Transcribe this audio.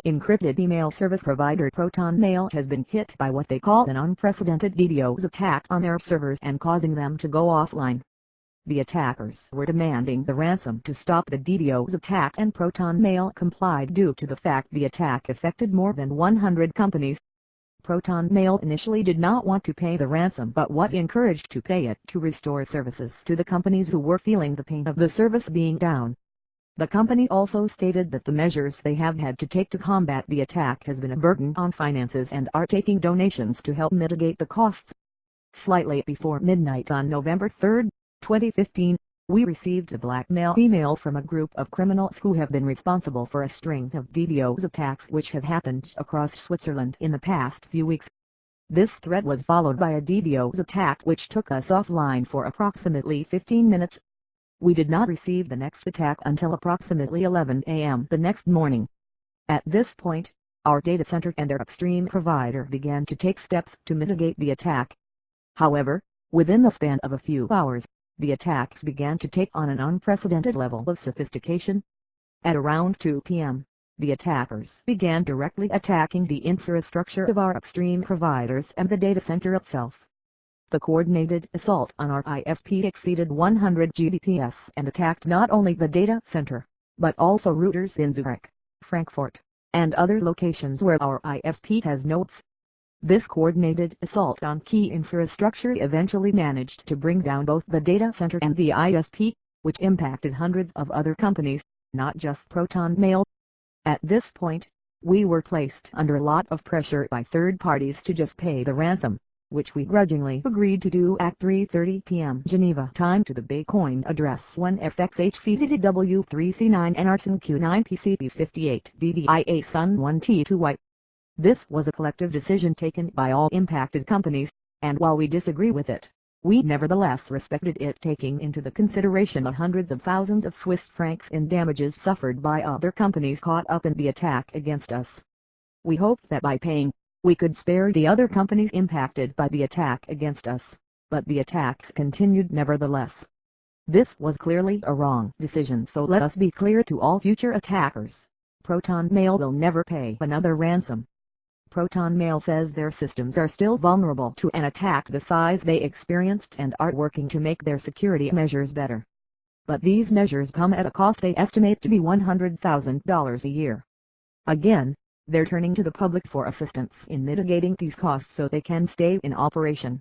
Encrypted email service provider ProtonMail has been hit by what they call an unprecedented DDoS attack on their servers and causing them to go offline. The attackers were demanding the ransom to stop the DDoS attack, and ProtonMail complied due to the fact the attack affected more than 100 companies. ProtonMail initially did not want to pay the ransom but was encouraged to pay it to restore services to the companies who were feeling the pain of the service being down. The company also stated that the measures they have had to take to combat the attack has been a burden on finances and are taking donations to help mitigate the costs. Slightly before midnight on November 3, 2015, we received a blackmail email from a group of criminals who have been responsible for a string of DDoS attacks which have happened across Switzerland in the past few weeks. This threat was followed by a DDoS attack which took us offline for approximately 15 minutes. We did not receive the next attack until approximately 11 a.m. the next morning. At this point, our data center and their upstream provider began to take steps to mitigate the attack. However, within the span of a few hours, the attacks began to take on an unprecedented level of sophistication. At around 2 p.m., the attackers began directly attacking the infrastructure of our upstream providers and the data center itself. The coordinated assault on our ISP exceeded 100 Gbps and attacked not only the data center, but also routers in Zurich, Frankfurt, and other locations where our ISP has nodes. This coordinated assault on key infrastructure eventually managed to bring down both the data center and the ISP, which impacted hundreds of other companies, not just ProtonMail. At this point, we were placed under a lot of pressure by third parties to just pay the ransom, which we grudgingly agreed to do at 3:30 p.m. Geneva time to the Bitcoin address 1FXHCZW3C9 Nrson Q9PCP58 DDIA Sun 1T2Y. This was a collective decision taken by all impacted companies, and while we disagree with it, we nevertheless respected it, taking into the consideration the hundreds of thousands of Swiss francs in damages suffered by other companies caught up in the attack against us. We hoped that by paying, we could spare the other companies impacted by the attack against us, but the attacks continued nevertheless. This was clearly a wrong decision, so let us be clear to all future attackers. ProtonMail will never pay another ransom. ProtonMail says their systems are still vulnerable to an attack the size they experienced and are working to make their security measures better. But these measures come at a cost they estimate to be $100,000 a year. Again, they're turning to the public for assistance in mitigating these costs so they can stay in operation.